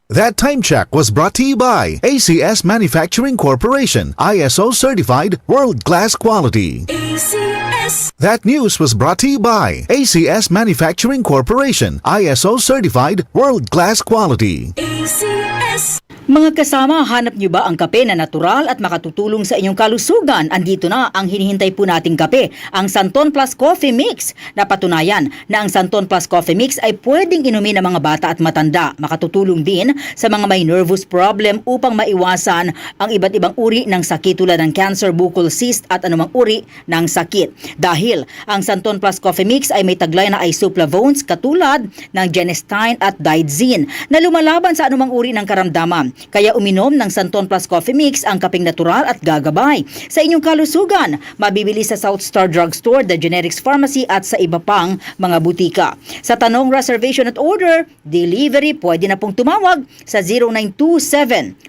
That time check was brought to you by ACS Manufacturing Corporation, ISO certified world-class quality. ACS. That news was brought to you by ACS Manufacturing Corporation, ISO certified world-class quality. ACS. Mga kasama, hanap nyo ba ang kape na natural at makatutulong sa inyong kalusugan? Andito na ang hinihintay po nating kape, ang Santon Plus Coffee Mix. Napatunayan na ang Santon Plus Coffee Mix ay pwedeng inumin ng mga bata at matanda. Makatutulong din sa mga may nervous problem upang maiwasan ang iba't ibang uri ng sakit tulad ng cancer, buccal cyst at anumang uri ng sakit. Dahil ang Santon Plus Coffee Mix ay may taglay na isoflavones katulad ng genistein at digoxin na lumalaban sa anumang uri ng karamdaman. Kaya uminom ng Santon Plus Coffee Mix ang kapeng natural at gagabay sa inyong kalusugan. Mabibili sa South Star Drugstore, The Generics Pharmacy at sa iba pang mga butika. Sa tanong reservation at order, delivery, pwede na pong tumawag sa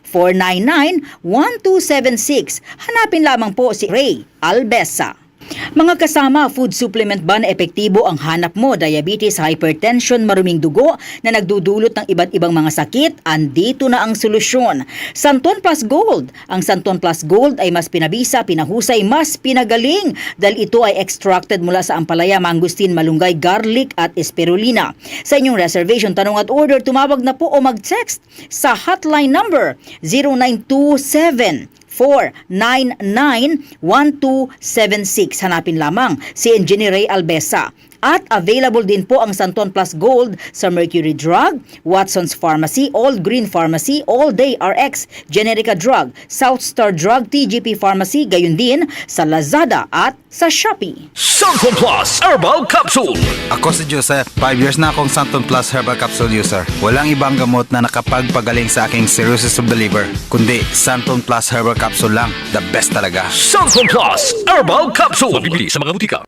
0927-499-1276. Hanapin lamang po si Ray Albesa. Mga kasama, food supplement ba na epektibo ang hanap mo? Diabetes, hypertension, maruming dugo na nagdudulot ng iba't ibang mga sakit? Andito na ang solusyon. Santon Plus Gold. Ang Santon Plus Gold ay mas pinabisa, pinahusay, mas pinagaling dahil ito ay extracted mula sa ampalaya, mangustin, malunggay, garlic at spirulina. Sa inyong reservation, tanong at order, tumawag na po o mag-text sa hotline number 0927 499-1276. Hanapin lamang si Engineer Ray Albesa. At available din po ang Santon Plus Gold sa Mercury Drug, Watson's Pharmacy, All Green Pharmacy, All Day RX, Generica Drug, South Star Drug, TGP Pharmacy, gayon din sa Lazada at sa Shopee. Santon Plus Herbal Capsule. Ako si Joseph. 5 years na akong Santon Plus Herbal Capsule user. Walang ibang gamot na nakapagpagaling sa aking cirrhosis of the liver, kundi Santon Plus Herbal Capsule lang. The best talaga. Santon Plus Herbal Capsule. Mabibili sa mga butika.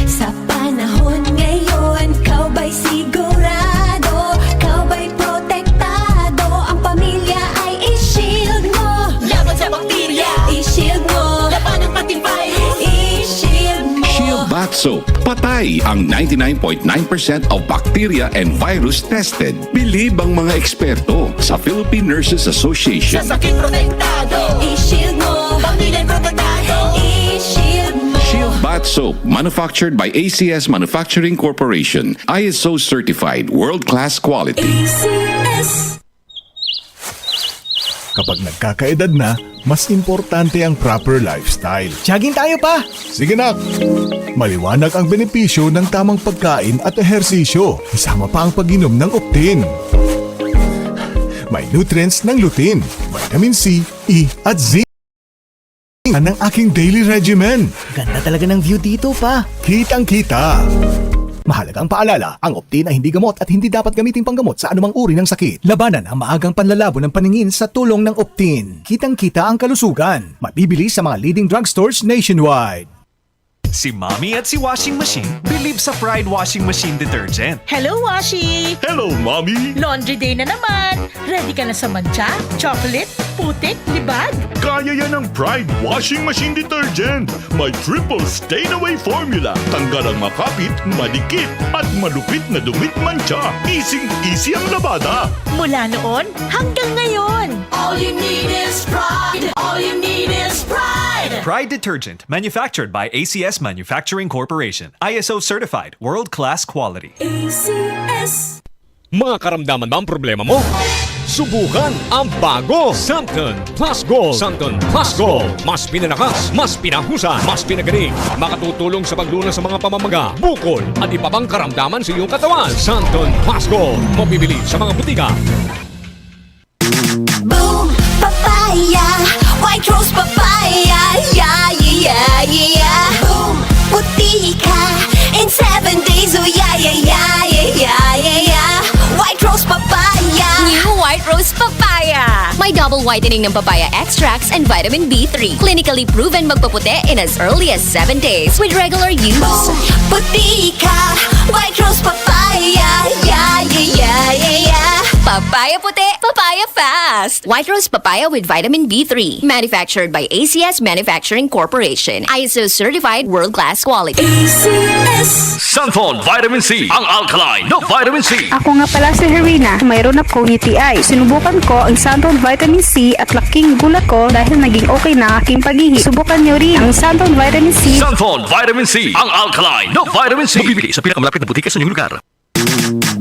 Sa panahon ngayon, kau ba'y sigurado? Kau ba'y protektado? Ang pamilya ay i-shield mo. Laban sa bakterya, i-shield mo. Laban ng pati virus, i-shield mo. Shield Bath Soap. Patay ang 99.9% of bacteria and virus tested. Bilib ang mga eksperto sa Philippine Nurses Association. Sa sakit protektado, i-shield mo. Pamilya protektado, i-shield mo. Shield Bath Soap, manufactured by ACS Manufacturing Corporation. ISO certified, world-class quality. ACS. Kapag nagkakaedad na, mas importante ang proper lifestyle. Jogging tayo pa! Sige nak! Maliwanag ang benepisyo ng tamang pagkain at ehersisyo, kasama pa ang pag-inom ng Optin. May nutrients ng lutein, vitamin C, E at zinc ng aking daily regimen. Ganda talaga ng view dito pa. Kitang-kita! Mahalagang paalala, ang Optin ay hindi gamot at hindi dapat gamitin panggamot sa anumang uri ng sakit. Labanan ang maagang panlalabo ng paningin sa tulong ng Optin. Kitang-kita ang kalusugan. Mabibili sa mga leading drugstores nationwide. Si Mommy at si Washing Machine believe sa Pride Washing Machine Detergent. Hello, Washi! Hello, Mommy! Laundry day na naman! Ready ka na sa mancha, chocolate, putik, libag? Kaya yan ang Pride Washing Machine Detergent. May triple stain-away formula. Tanggal ang makapit, madikit, at malupit na dumit mancha. Easy ang labada. Mula noon hanggang ngayon. All you need is pride. All you need is pride. Pride Detergent, manufactured by ACS Manufacturing Corporation. ISO certified, world-class quality. ACS. Mga karamdaman ba ang problema mo? Subukan ang bago Santon Plus Gold. Santon Plus Gold. Mas pinalakas, mas pinahusa, mas pinagaling. Makatutulong sa paglunas sa mga pamamaga, bukol at iba pang karamdaman sa iyong katawan. Santon Plus Gold. Mabibili sa mga butika. Boom, papaya, white rose papaya, yeah, yeah, yeah. Boom, puti ka in 7 days, oh yeah, yeah, yeah, yeah, yeah, yeah. White rose papaya. New White Rose Papaya. May double whitening ng papaya extracts and vitamin B3. Clinically proven magpaputi in as early as 7 days with regular use. Boom, puti ka, white rose papaya, yeah, yeah, yeah, yeah, yeah. Papaya puti, papaya fast. White Rose Papaya with vitamin B3. Manufactured by ACS Manufacturing Corporation. ISO certified world-class quality. ACS. Santon Vitamin C, ang alkaline na vitamin C. Ako nga pala si Herina. Mayroon akong UTI. Sinubukan ko ang Santon Vitamin C at laking gulat ko dahil naging okay na aking paghihi. Subukan nyo rin ang Santon Vitamin C. Santon Vitamin C, ang alkaline na vitamin C. Mabibili sa pinakamalapit na butika sa inyong lugar.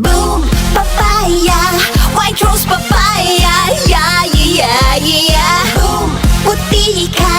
Boom, papaya, White Rose Papaya, yeah, yeah, yeah. Boom, puti ka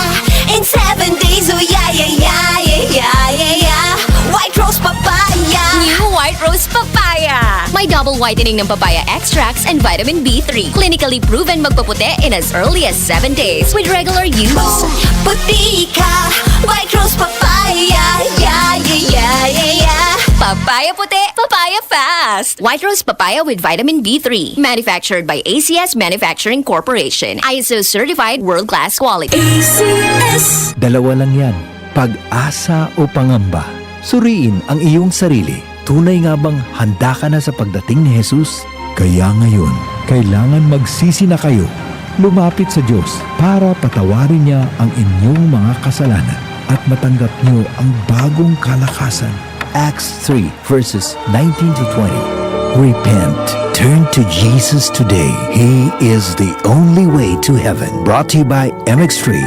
in 7 days, oh yeah, yeah, yeah, yeah, yeah, yeah. White Rose Papaya. New White Rose Papaya. May double whitening ng papaya extracts and vitamin B3. Clinically proven magpaputi in as early as 7 days with regular use. Boom, puti ka, White Rose Papaya, yeah, yeah, yeah, yeah, yeah. Papaya puti, papaya fast. White Rose Papaya with vitamin B3. Manufactured by ACS Manufacturing Corporation. ISO certified world-class quality. ACS. Dalawa lang yan, pag-asa o pangamba. Suriin ang iyong sarili. Tunay nga bang handa ka na sa pagdating ni Jesus? Kaya ngayon, kailangan magsisi na kayo. Lumapit sa Diyos para patawarin niya ang inyong mga kasalanan at matanggap niyo ang bagong kalakasan. Acts 3 verses 19 to 20. Repent. Turn to Jesus today. He is the only way to heaven. Brought to you by MX3.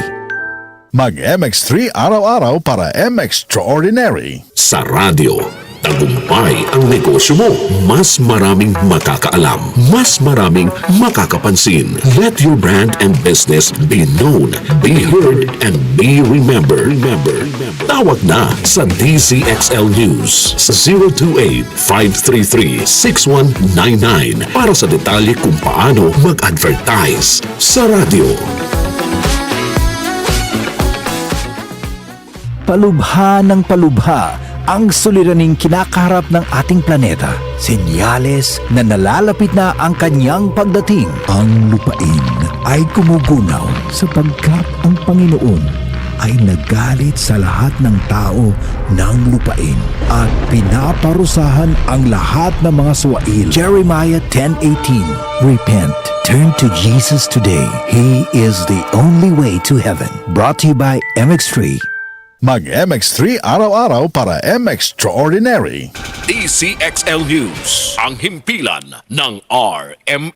Mag-MX3 araw-araw para M-Extraordinary. Sa radyo, tagumpay ang negosyo mo. Mas maraming makakaalam. Mas maraming makakapansin. Let your brand and business be known, be heard, and be remembered. Tawag na sa DZXL News sa 028-533-6199 para sa detalye kung paano mag-advertise sa radyo. Palubha ng palubha ang suliraning kinakaharap ng ating planeta. Senyales na nalalapit na ang kanyang pagdating. Ang lupain ay gumugunaw sapagkat ang Panginoon ay nagalit sa lahat ng tao ng lupain at pinaparusahan ang lahat ng mga suwail. Jeremiah 10:18. Repent. Turn to Jesus today. He is the only way to heaven. Brought to you by MX3. Mag-MX3 araw-araw para M-Extraordinary. DCXL News, ang himpilan ng RM